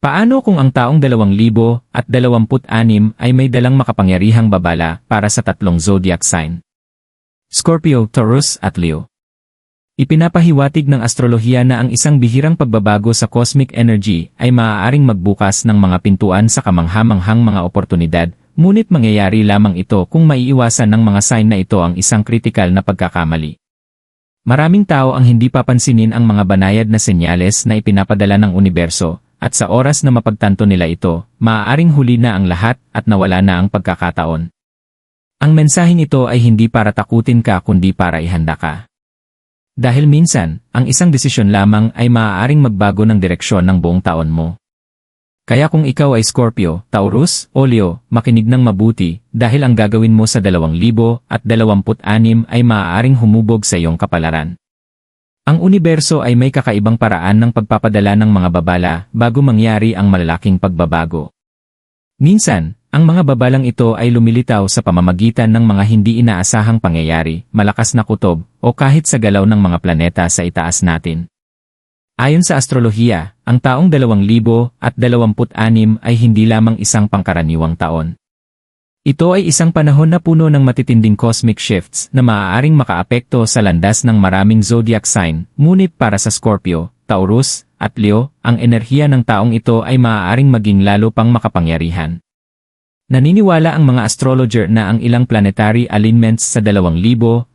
Paano kung ang taong 2026 ay may dalang makapangyarihang babala para sa tatlong zodiac sign? Scorpio, Taurus at Leo. Ipinapahiwatig ng astrolohiya na ang isang bihirang pagbabago sa cosmic energy ay maaaring magbukas ng mga pintuan sa kamangha-manghang mga oportunidad, ngunit mangyayari lamang ito kung maiiwasan ng mga sign na ito ang isang kritikal na pagkakamali. Maraming tao ang hindi papansinin ang mga banayad na senyales na ipinapadala ng universo, at sa oras na mapagtanto nila ito, maaaring huli na ang lahat at nawala na ang pagkakataon. Ang mensaheng ito ay hindi para takutin ka kundi para ihanda ka. Dahil minsan, ang isang desisyon lamang ay maaaring magbago ng direksyon ng buong taon mo. Kaya kung ikaw ay Scorpio, Taurus o Leo, makinig ng mabuti dahil ang gagawin mo sa 2026 ay maaaring humubog sa iyong kapalaran. Ang universo ay may kakaibang paraan ng pagpapadala ng mga babala bago mangyari ang malalaking pagbabago. Minsan, ang mga babalang ito ay lumilitaw sa pamamagitan ng mga hindi inaasahang pangyayari, malakas na kutob, o kahit sa galaw ng mga planeta sa itaas natin. Ayon sa astrolohiya, ang taong 2026 ay hindi lamang isang pangkaraniwang taon. Ito ay isang panahon na puno ng matitinding cosmic shifts na maaaring makaapekto sa landas ng maraming zodiac sign, ngunit para sa Scorpio, Taurus, at Leo, ang enerhiya ng taong ito ay maaaring maging lalo pang makapangyarihan. Naniniwala ang mga astrologer na ang ilang planetary alignments sa 2026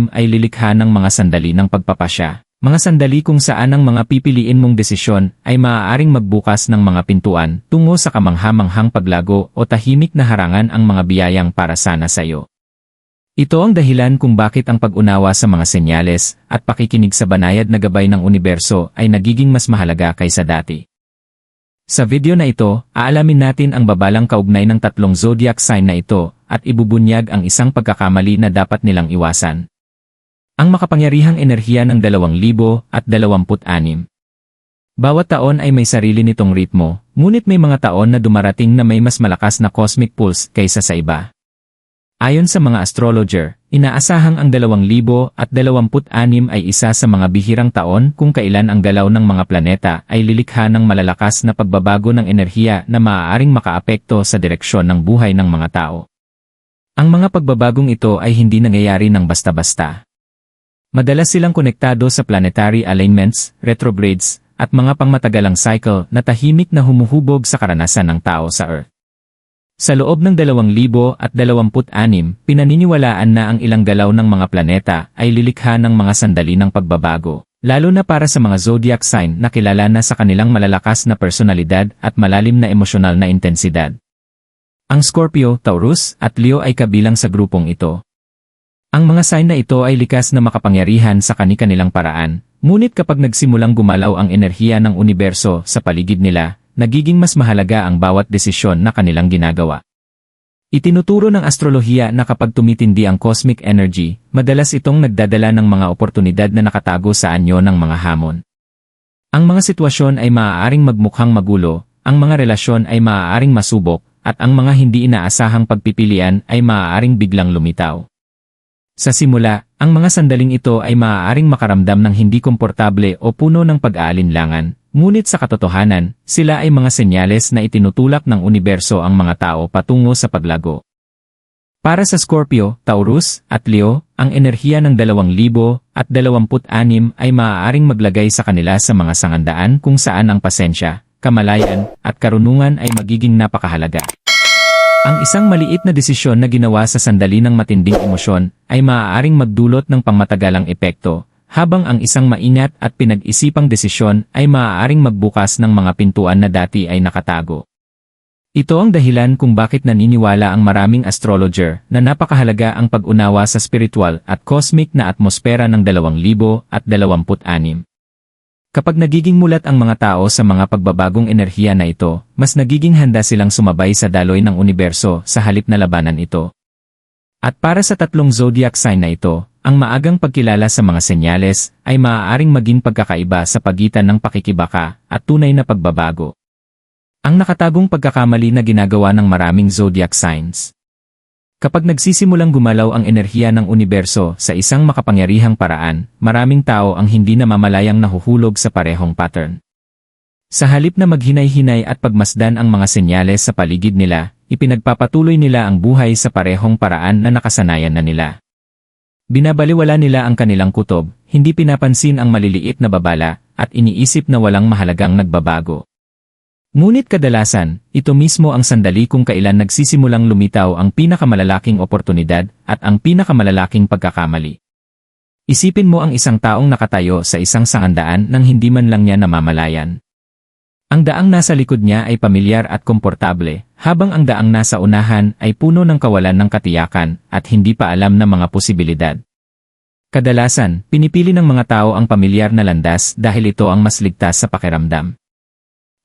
ay lilikha ng mga sandali ng pagpapasya. Mga sandali kung saan ang mga pipiliin mong desisyon ay maaaring magbukas ng mga pintuan tungo sa kamangha-manghang paglago o tahimik na harangan ang mga biyayang para sana sa iyo. Ito ang dahilan kung bakit ang pag-unawa sa mga senyales at pakikinig sa banayad na gabay ng universo ay nagiging mas mahalaga kaysa dati. Sa video na ito, aalamin natin ang babalang kaugnay ng tatlong zodiac sign na ito at ibubunyag ang isang pagkakamali na dapat nilang iwasan. Ang makapangyarihang enerhiya ng 2026. Bawat taon ay may sarili nitong ritmo, ngunit may mga taon na dumarating na may mas malakas na cosmic pulse kaysa sa iba. Ayon sa mga astrologer, inaasahang ang 2026 ay isa sa mga bihirang taon kung kailan ang galaw ng mga planeta ay lilikha ng malalakas na pagbabago ng enerhiya na maaaring makaapekto sa direksyon ng buhay ng mga tao. Ang mga pagbabagong ito ay hindi nangyayari ng basta-basta. Madalas silang konektado sa planetary alignments, retrogrades, at mga pangmatagalang cycle na tahimik na humuhubog sa karanasan ng tao sa Earth. Sa loob ng 2026, pinaniniwalaan na ang ilang galaw ng mga planeta ay lilikha ng mga sandali ng pagbabago, lalo na para sa mga zodiac sign na kilala na sa kanilang malalakas na personalidad at malalim na emosyonal na intensidad. Ang Scorpio, Taurus, at Leo ay kabilang sa grupong ito. Ang mga sign na ito ay likas na makapangyarihan sa kani-kanilang paraan, ngunit kapag nagsimulang gumalaw ang enerhiya ng universo sa paligid nila, nagiging mas mahalaga ang bawat desisyon na kanilang ginagawa. Itinuturo ng astrolohiya na kapag tumitindi ang cosmic energy, madalas itong nagdadala ng mga oportunidad na nakatago sa anyo ng mga hamon. Ang mga sitwasyon ay maaaring magmukhang magulo, ang mga relasyon ay maaaring masubok, at ang mga hindi inaasahang pagpipilian ay maaaring biglang lumitaw. Sa simula, ang mga sandaling ito ay maaaring makaramdam ng hindi komportable o puno ng pag-aalinlangan, ngunit sa katotohanan, sila ay mga senyales na itinutulak ng universo ang mga tao patungo sa paglago. Para sa Scorpio, Taurus, at Leo, ang enerhiya ng 2026 ay maaaring maglagay sa kanila sa mga sangandaan kung saan ang pasensya, kamalayan, at karunungan ay magiging napakahalaga. Ang isang maliit na desisyon na ginawa sa sandali ng matinding emosyon ay maaaring magdulot ng pangmatagalang epekto, habang ang isang maingat at pinag-isipang desisyon ay maaaring magbukas ng mga pintuan na dati ay nakatago. Ito ang dahilan kung bakit naniniwala ang maraming astrologer na napakahalaga ang pag-unawa sa spiritual at cosmic na atmosfera ng 2026. Kapag nagiging mulat ang mga tao sa mga pagbabagong enerhiya na ito, mas nagiging handa silang sumabay sa daloy ng universo sa halip na labanan ito. At para sa tatlong zodiac sign na ito, ang maagang pagkilala sa mga senyales ay maaaring maging pagkakaiba sa pagitan ng pakikibaka at tunay na pagbabago. Ang nakatagong pagkakamali na ginagawa ng maraming zodiac signs. Kapag nagsisimulang gumalaw ang enerhiya ng universo sa isang makapangyarihang paraan, maraming tao ang hindi namamalayang nahuhulog sa parehong pattern. Sa halip na maghinay-hinay at pagmasdan ang mga senyales sa paligid nila, ipinagpapatuloy nila ang buhay sa parehong paraan na nakasanayan na nila. Binabaliwala nila ang kanilang kutob, hindi pinapansin ang maliliit na babala, at iniisip na walang mahalagang nagbabago. Ngunit kadalasan, ito mismo ang sandali kung kailan nagsisimulang lumitaw ang pinakamalalaking oportunidad at ang pinakamalalaking pagkakamali. Isipin mo ang isang taong nakatayo sa isang sangandaan nang hindi man lang niya namamalayan. Ang daang nasa likod niya ay pamilyar at komportable, habang ang daang nasa unahan ay puno ng kawalan ng katiyakan at hindi pa alam ng mga posibilidad. Kadalasan, pinipili ng mga tao ang pamilyar na landas dahil ito ang mas ligtas sa pakiramdam.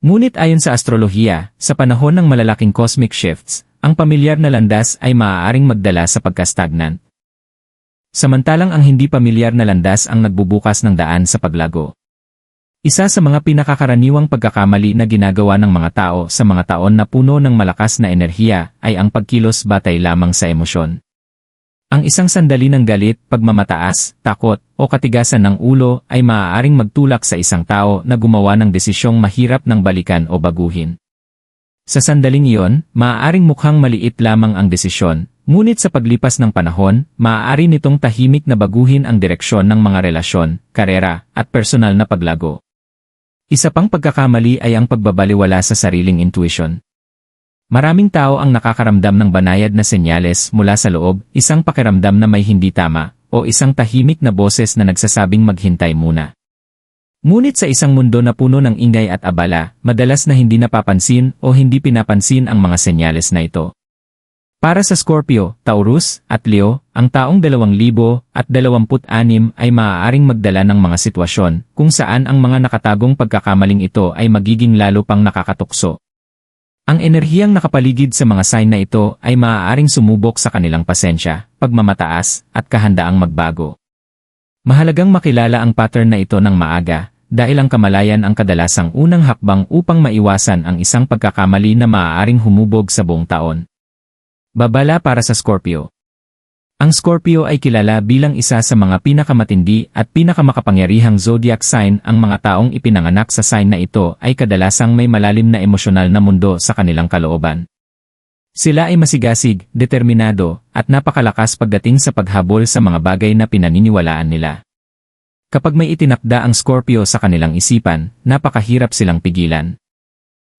Ngunit ayon sa astrolohiya, sa panahon ng malalaking cosmic shifts, ang pamilyar na landas ay maaaring magdala sa pagkastagnant. Samantalang ang hindi pamilyar na landas ang nagbubukas ng daan sa paglago. Isa sa mga pinakakaraniwang pagkakamali na ginagawa ng mga tao sa mga taon na puno ng malakas na enerhiya ay ang pagkilos batay lamang sa emosyon. Ang isang sandali ng galit, pagmamataas, takot, o katigasan ng ulo ay maaaring magtulak sa isang tao na gumawa ng desisyong mahirap ng balikan o baguhin. Sa sandaling iyon, maaaring mukhang maliit lamang ang desisyon, ngunit sa paglipas ng panahon, maaari nitong tahimik na baguhin ang direksyon ng mga relasyon, karera, at personal na paglago. Isa pang pagkakamali ay ang pagbabaliwala sa sariling intuition. Maraming tao ang nakakaramdam ng banayad na senyales mula sa loob, isang pakiramdam na may hindi tama, o isang tahimik na boses na nagsasabing maghintay muna. Ngunit sa isang mundo na puno ng ingay at abala, madalas na hindi napapansin o hindi pinapansin ang mga senyales na ito. Para sa Scorpio, Taurus, at Leo, ang taong 2026 ay maaaring magdala ng mga sitwasyon kung saan ang mga nakatagong pagkakamaling ito ay magiging lalo pang nakakatukso. Ang enerhiyang nakapaligid sa mga sign na ito ay maaaring sumubok sa kanilang pasensya, pagmamataas, at kahandaang magbago. Mahalagang makilala ang pattern na ito ng maaga, dahil ang kamalayan ang kadalasang unang hakbang upang maiwasan ang isang pagkakamali na maaaring humubog sa buong taon. Babala para sa Scorpio. Ang Scorpio ay kilala bilang isa sa mga pinakamatindi at pinakamakapangyarihang zodiac sign. Ang mga taong ipinanganak sa sign na ito ay kadalasang may malalim na emosyonal na mundo sa kanilang kalooban. Sila ay masigasig, determinado, at napakalakas pagdating sa paghabol sa mga bagay na pinaniniwalaan nila. Kapag may itinakda ang Scorpio sa kanilang isipan, napakahirap silang pigilan.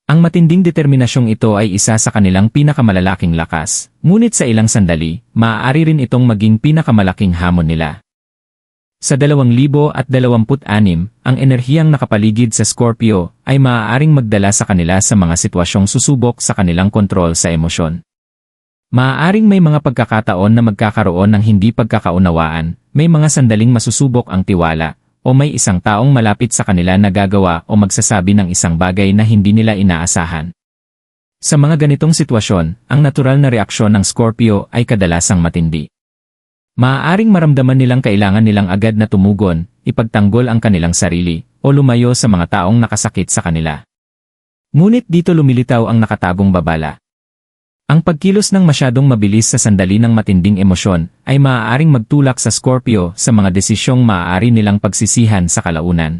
Ang matinding determinasyong ito ay isa sa kanilang pinakamalalaking lakas, ngunit sa ilang sandali, maaari rin itong maging pinakamalaking hamon nila. Sa 2026, ang enerhiyang nakapaligid sa Scorpio ay maaaring magdala sa kanila sa mga sitwasyong susubok sa kanilang kontrol sa emosyon. Maaaring may mga pagkakataon na magkakaroon ng hindi pagkakaunawaan, may mga sandaling masusubok ang tiwala, o may isang taong malapit sa kanila na gagawa o magsasabi ng isang bagay na hindi nila inaasahan. Sa mga ganitong sitwasyon, ang natural na reaksyon ng Scorpio ay kadalasang matindi. Maaaring maramdaman nilang kailangan nilang agad na tumugon, ipagtanggol ang kanilang sarili, o lumayo sa mga taong nakasakit sa kanila. Ngunit dito lumilitaw ang nakatagong babala. Ang pagkilos ng masyadong mabilis sa sandali ng matinding emosyon ay maaaring magtulak sa Scorpio sa mga desisyong maaari nilang pagsisihan sa kalaunan.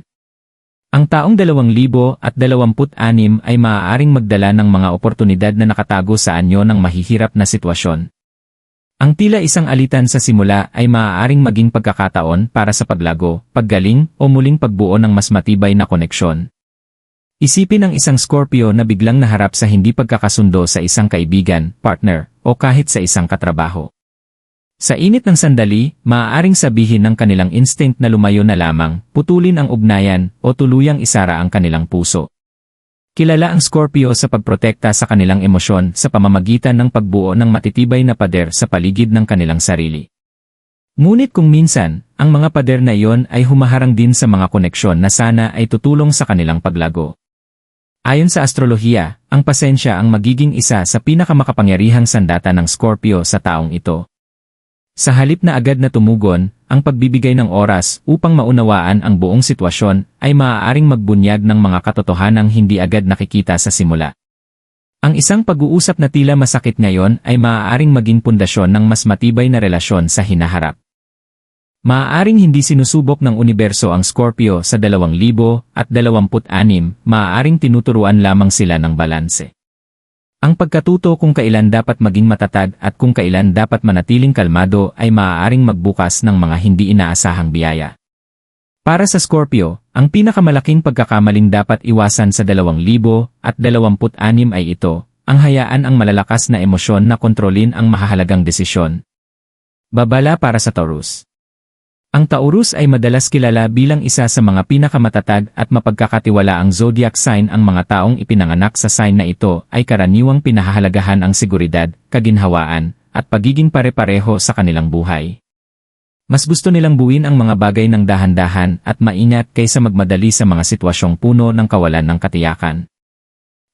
Ang taong 2026 ay maaaring magdala ng mga oportunidad na nakatago sa anyo ng mahihirap na sitwasyon. Ang tila isang alitan sa simula ay maaaring maging pagkakataon para sa paglago, paggaling, o muling pagbuo ng mas matibay na koneksyon. Isipin ang isang Scorpio na biglang naharap sa hindi pagkakasundo sa isang kaibigan, partner, o kahit sa isang katrabaho. Sa init ng sandali, maaaring sabihin ng kanilang instinct na lumayo na lamang, putulin ang ugnayan, o tuluyang isara ang kanilang puso. Kilala ang Scorpio sa pagprotekta sa kanilang emosyon sa pamamagitan ng pagbuo ng matitibay na pader sa paligid ng kanilang sarili. Ngunit kung minsan, ang mga pader na iyon ay humaharang din sa mga koneksyon na sana ay tutulong sa kanilang paglago. Ayon sa astrolohiya, ang pasensya ang magiging isa sa pinakamakapangyarihang sandata ng Scorpio sa taong ito. Sa halip na agad na tumugon, ang pagbibigay ng oras upang maunawaan ang buong sitwasyon ay maaaring magbunyag ng mga katotohanang hindi agad nakikita sa simula. Ang isang pag-uusap na tila masakit ngayon ay maaaring maging pundasyon ng mas matibay na relasyon sa hinaharap. Maaaring hindi sinusubok ng universo ang Scorpio sa 2026, maaaring tinuturuan lamang sila ng balanse. Ang pagkatuto kung kailan dapat maging matatag at kung kailan dapat manatiling kalmado ay maaaring magbukas ng mga hindi inaasahang biyaya. Para sa Scorpio, ang pinakamalaking pagkakamaling dapat iwasan sa 2026 ay ito, ang hayaan ang malalakas na emosyon na kontrolin ang mahahalagang desisyon. Babala para sa Taurus. Ang Taurus ay madalas kilala bilang isa sa mga pinakamatatag at mapagkakatiwalaang zodiac sign. Ang mga taong ipinanganak sa sign na ito ay karaniwang pinahahalagahan ang seguridad, kaginhawaan, at pagiging pare-pareho sa kanilang buhay. Mas gusto nilang buuin ang mga bagay ng dahan-dahan at maingat kaysa magmadali sa mga sitwasyong puno ng kawalan ng katiyakan.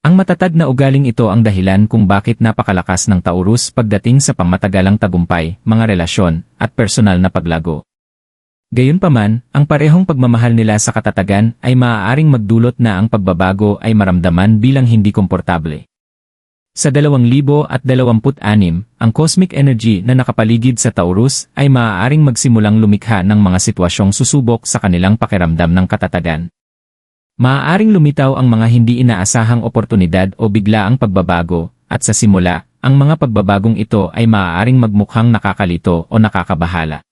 Ang matatag na ugaling ito ang dahilan kung bakit napakalakas ng Taurus pagdating sa pangmatagalang tagumpay, mga relasyon, at personal na paglago. Gayunpaman, ang parehong pagmamahal nila sa katatagan ay maaaring magdulot na ang pagbabago ay maramdaman bilang hindi komportable. Sa 2026, ang cosmic energy na nakapaligid sa Taurus ay maaaring magsimulang lumikha ng mga sitwasyong susubok sa kanilang pakiramdam ng katatagan. Maaaring lumitaw ang mga hindi inaasahang oportunidad o biglaang pagbabago, at sa simula, ang mga pagbabagong ito ay maaaring magmukhang nakakalito o nakakabahala.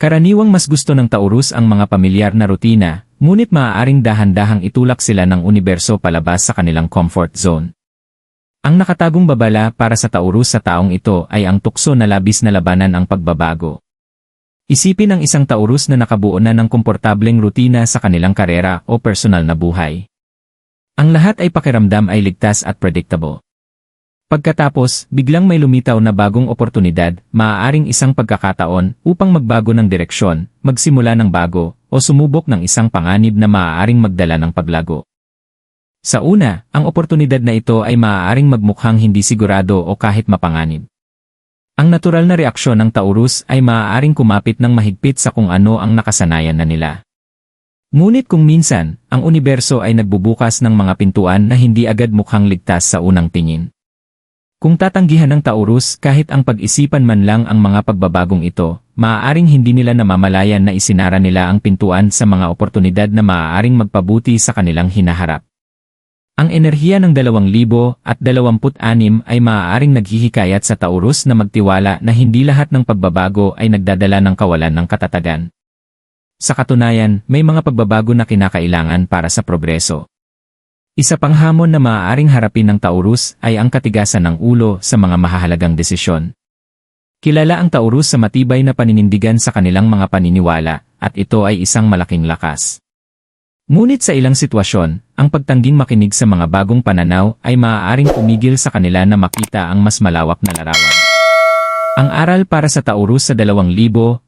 Karaniwang mas gusto ng Taurus ang mga pamilyar na rutina, ngunit maaaring dahan-dahang itulak sila ng universo palabas sa kanilang comfort zone. Ang nakatagong babala para sa Taurus sa taong ito ay ang tukso na labis na labanan ang pagbabago. Isipin ang isang Taurus na nakabuo na ng komportableng rutina sa kanilang karera o personal na buhay. Ang lahat ay pakiramdam ay ligtas at predictable. Pagkatapos, biglang may lumitaw na bagong oportunidad, maaaring isang pagkakataon upang magbago ng direksyon, magsimula ng bago, o sumubok ng isang panganib na maaaring magdala ng paglago. Sa una, ang oportunidad na ito ay maaaring magmukhang hindi sigurado o kahit mapanganib. Ang natural na reaksyon ng Taurus ay maaaring kumapit ng mahigpit sa kung ano ang nakasanayan na nila. Ngunit kung minsan, ang universo ay nagbubukas ng mga pintuan na hindi agad mukhang ligtas sa unang tingin. Kung tatanggihan ng Taurus kahit ang pag-isipan man lang ang mga pagbabagong ito, maaaring hindi nila namamalayan na isinara nila ang pintuan sa mga oportunidad na maaaring magpabuti sa kanilang hinaharap. Ang enerhiya ng 2026 ay maaaring naghihikayat sa Taurus na magtiwala na hindi lahat ng pagbabago ay nagdadala ng kawalan ng katatagan. Sa katunayan, may mga pagbabago na kinakailangan para sa progreso. Isa pang hamon na maaaring harapin ng Taurus ay ang katigasan ng ulo sa mga mahahalagang desisyon. Kilala ang Taurus sa matibay na paninindigan sa kanilang mga paniniwala, at ito ay isang malaking lakas. Ngunit sa ilang sitwasyon, ang pagtangging makinig sa mga bagong pananaw ay maaaring pumigil sa kanila na makita ang mas malawak na larawan. Ang aral para sa Taurus sa 2026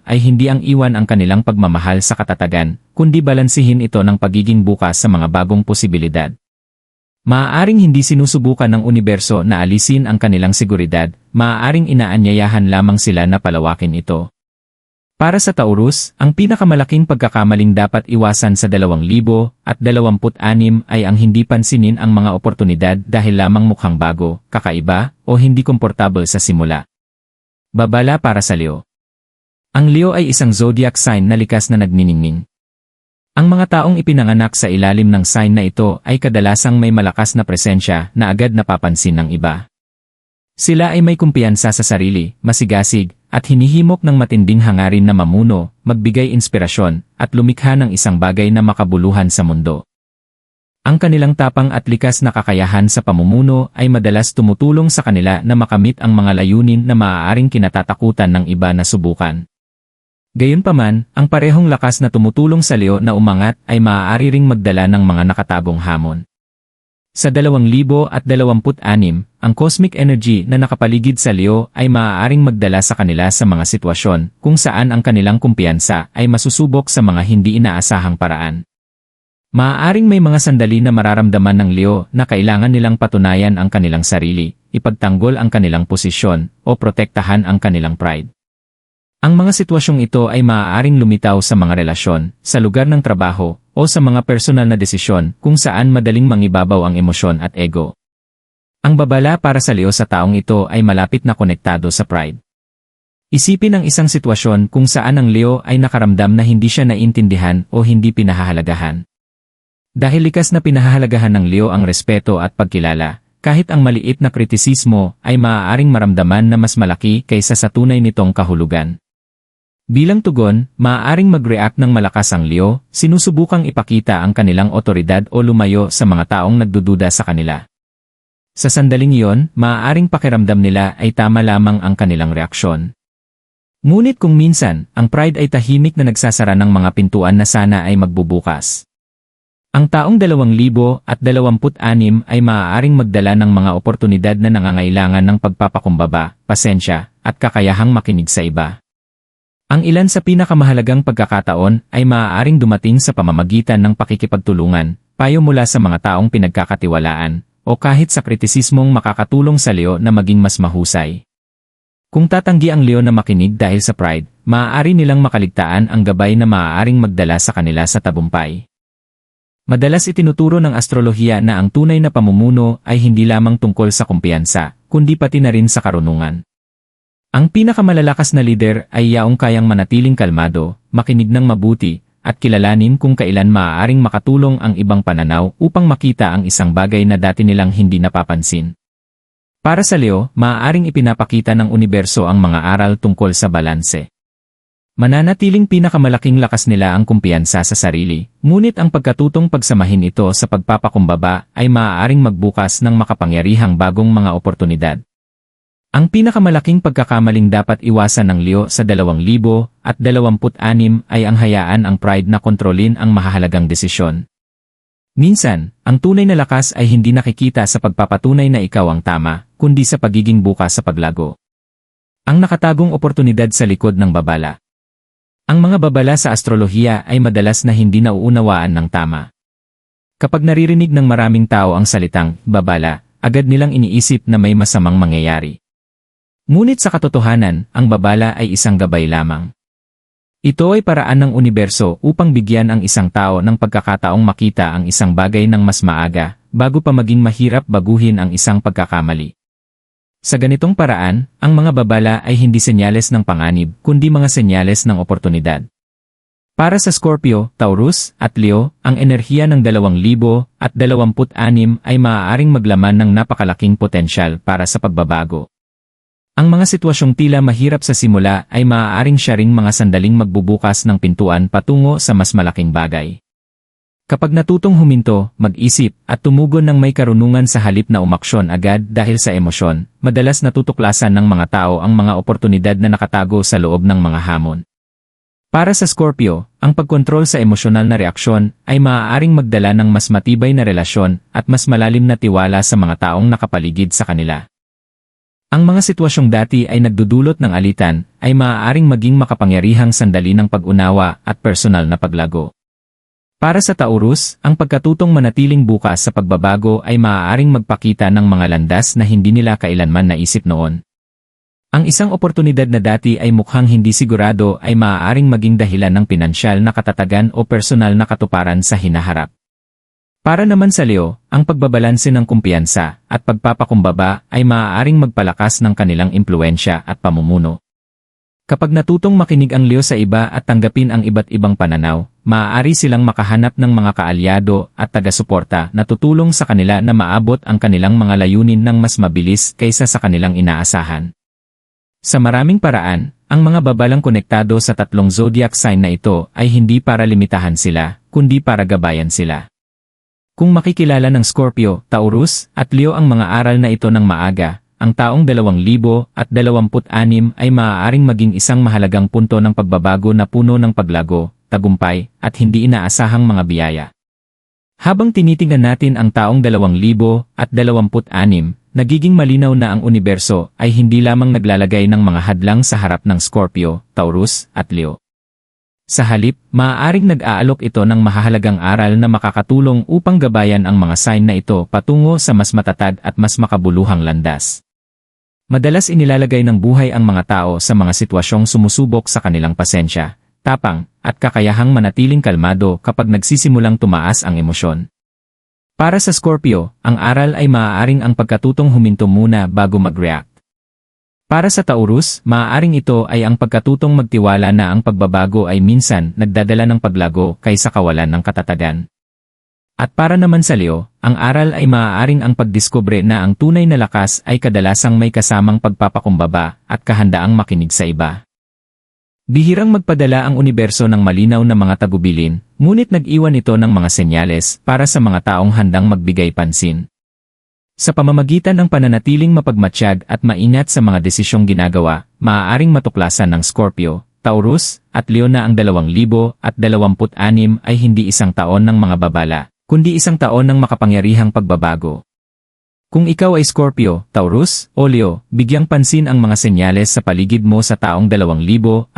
ay hindi ang iwan ang kanilang pagmamahal sa katatagan, kundi balansihin ito ng pagiging bukas sa mga bagong posibilidad. Maaaring hindi sinusubukan ng universo na alisin ang kanilang seguridad, maaaring inaanyayahan lamang sila na palawakin ito. Para sa Taurus, ang pinakamalaking pagkakamaling dapat iwasan sa 2026 ay ang hindi pansinin ang mga oportunidad dahil lamang mukhang bago, kakaiba, o hindi komportable sa simula. Babala para sa Leo. Ang Leo ay isang zodiac sign na likas na nagniningning. Ang mga taong ipinanganak sa ilalim ng sign na ito ay kadalasang may malakas na presensya na agad napapansin ng iba. Sila ay may kumpiyansa sa sarili, masigasig, at hinihimok ng matinding hangarin na mamuno, magbigay inspirasyon, at lumikha ng isang bagay na makabuluhan sa mundo. Ang kanilang tapang at likas na kakayahan sa pamumuno ay madalas tumutulong sa kanila na makamit ang mga layunin na maaaring kinatatakutan ng iba na subukan. Gayunpaman, ang parehong lakas na tumutulong sa Leo na umangat ay maaari ring magdala ng mga nakatagong hamon. Sa 2026, ang cosmic energy na nakapaligid sa Leo ay maaaring magdala sa kanila sa mga sitwasyon kung saan ang kanilang kumpiyansa ay masusubok sa mga hindi inaasahang paraan. Maaaring may mga sandali na mararamdaman ng Leo na kailangan nilang patunayan ang kanilang sarili, ipagtanggol ang kanilang posisyon, o protektahan ang kanilang pride. Ang mga sitwasyong ito ay maaaring lumitaw sa mga relasyon, sa lugar ng trabaho, o sa mga personal na desisyon kung saan madaling mangibabaw ang emosyon at ego. Ang babala para sa Leo sa taong ito ay malapit na konektado sa pride. Isipin ang isang sitwasyon kung saan ang Leo ay nakaramdam na hindi siya naintindihan o hindi pinahahalagahan. Dahil likas na pinahahalagahan ng Leo ang respeto at pagkilala, kahit ang maliit na kritisismo ay maaaring maramdaman na mas malaki kaysa sa tunay nitong kahulugan. Bilang tugon, maaaring mag-react ng malakas ang Leo, sinusubukang ipakita ang kanilang otoridad o lumayo sa mga taong nagdududa sa kanila. Sa sandaling iyon, maaaring pakiramdam nila ay tama lamang ang kanilang reaksyon. Ngunit kung minsan, ang pride ay tahimik na nagsasara ng mga pintuan na sana ay magbubukas. Ang taong 2026 ay maaaring magdala ng mga oportunidad na nangangailangan ng pagpapakumbaba, pasensya, at kakayahang makinig sa iba. Ang ilan sa pinakamahalagang pagkakataon ay maaaring dumating sa pamamagitan ng pakikipagtulungan, payo mula sa mga taong pinagkakatiwalaan, o kahit sa kritisismong makakatulong sa Leo na maging mas mahusay. Kung tatanggi ang Leo na makinig dahil sa pride, maaari nilang makaligtaan ang gabay na maaaring magdala sa kanila sa tagumpay. Madalas itinuturo ng astrolohiya na ang tunay na pamumuno ay hindi lamang tungkol sa kumpiyansa, kundi pati na rin sa karunungan. Ang pinakamalalakas na lider ay yaong kayang manatiling kalmado, makinig ng mabuti, at kilalanin kung kailan maaaring makatulong ang ibang pananaw upang makita ang isang bagay na dati nilang hindi napapansin. Para sa Leo, maaaring ipinapakita ng universo ang mga aral tungkol sa balanse. Mananatiling pinakamalaking lakas nila ang kumpiyansa sa sarili, ngunit ang pagkatutong pagsamahin ito sa pagpapakumbaba ay maaaring magbukas ng makapangyarihang bagong mga oportunidad. Ang pinakamalaking pagkakamaling dapat iwasan ng Leo sa 2026 ay ang hayaan ang pride na kontrolin ang mahahalagang desisyon. Minsan, ang tunay na lakas ay hindi nakikita sa pagpapatunay na ikaw ang tama, kundi sa pagiging bukas sa paglago. Ang nakatagong oportunidad sa likod ng babala. Ang mga babala sa astrolohiya ay madalas na hindi nauunawaan ng tama. Kapag naririnig ng maraming tao ang salitang babala, agad nilang iniisip na may masamang mangyayari. Ngunit sa katotohanan, ang babala ay isang gabay lamang. Ito ay paraan ng universo upang bigyan ang isang tao ng pagkakataong makita ang isang bagay ng mas maaga, bago pa maging mahirap baguhin ang isang pagkakamali. Sa ganitong paraan, ang mga babala ay hindi senyales ng panganib, kundi mga senyales ng oportunidad. Para sa Scorpio, Taurus, at Leo, ang enerhiya ng 2026 ay maaaring maglaman ng napakalaking potensyal para sa pagbabago. Ang mga sitwasyong tila mahirap sa simula ay maaaring siya ring mga sandaling magbubukas ng pintuan patungo sa mas malaking bagay. Kapag natutong huminto, mag-isip, at tumugon ng may karunungan sa halip na umaksyon agad dahil sa emosyon, madalas natutuklasan ng mga tao ang mga oportunidad na nakatago sa loob ng mga hamon. Para sa Scorpio, ang pagkontrol sa emosyonal na reaksyon ay maaaring magdala ng mas matibay na relasyon at mas malalim na tiwala sa mga taong nakapaligid sa kanila. Ang mga sitwasyong dati ay nagdudulot ng alitan ay maaaring maging makapangyarihang sandali ng pag-unawa at personal na paglago. Para sa Taurus, ang pagkatutong manatiling bukas sa pagbabago ay maaaring magpakita ng mga landas na hindi nila kailanman naisip noon. Ang isang oportunidad na dati ay mukhang hindi sigurado ay maaaring maging dahilan ng pinansyal na katatagan o personal na katuparan sa hinaharap. Para naman sa Leo, ang pagbabalanse ng kumpiyansa at pagpapakumbaba ay maaaring magpalakas ng kanilang impluensya at pamumuno. Kapag natutong makinig ang Leo sa iba at tanggapin ang iba't ibang pananaw, maaari silang makahanap ng mga kaalyado at taga-suporta na tutulong sa kanila na maabot ang kanilang mga layunin ng mas mabilis kaysa sa kanilang inaasahan. Sa maraming paraan, ang mga babalang konektado sa tatlong zodiac sign na ito ay hindi para limitahan sila, kundi para gabayan sila. Kung makikilala ng Scorpio, Taurus, at Leo ang mga aral na ito ng maaga, ang taong 2026 ay maaaring maging isang mahalagang punto ng pagbabago na puno ng paglago, tagumpay, at hindi inaasahang mga biyaya. Habang tinitingnan natin ang taong 2026, nagiging malinaw na ang universo ay hindi lamang naglalagay ng mga hadlang sa harap ng Scorpio, Taurus, at Leo. Sa halip, maaaring nag-aalok ito ng mahahalagang aral na makakatulong upang gabayan ang mga sign na ito patungo sa mas matatag at mas makabuluhang landas. Madalas inilalagay ng buhay ang mga tao sa mga sitwasyong sumusubok sa kanilang pasensya, tapang, at kakayahang manatiling kalmado kapag nagsisimulang tumaas ang emosyon. Para sa Scorpio, ang aral ay maaaring ang pagkatutong huminto muna bago mag-react. Para sa Taurus, maaaring ito ay ang pagkatutong magtiwala na ang pagbabago ay minsan nagdadala ng paglago kaysa kawalan ng katatagan. At para naman sa Leo, ang aral ay maaaring ang pagdiskubre na ang tunay na lakas ay kadalasang may kasamang pagpapakumbaba at kahandaang makinig sa iba. Bihirang magpadala ang universo ng malinaw na mga tagubilin, ngunit nag-iwan ito ng mga senyales para sa mga taong handang magbigay pansin. Sa pamamagitan ng pananatiling mapagmatsyag at maingat sa mga desisyong ginagawa, maaaring matuklasan ng Scorpio, Taurus, at Leo na ang 2026 ay hindi isang taon ng mga babala, kundi isang taon ng makapangyarihang pagbabago. Kung ikaw ay Scorpio, Taurus, o Leo, bigyang pansin ang mga senyales sa paligid mo sa taong 2026.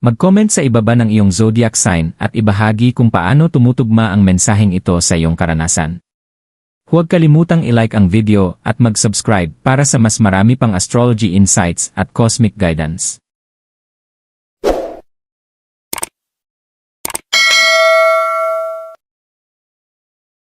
Mag-comment sa ibaba ng iyong zodiac sign at ibahagi kung paano tumutugma ang mensaheng ito sa iyong karanasan. Huwag kalimutang i-like ang video at mag-subscribe para sa mas marami pang astrology insights at cosmic guidance.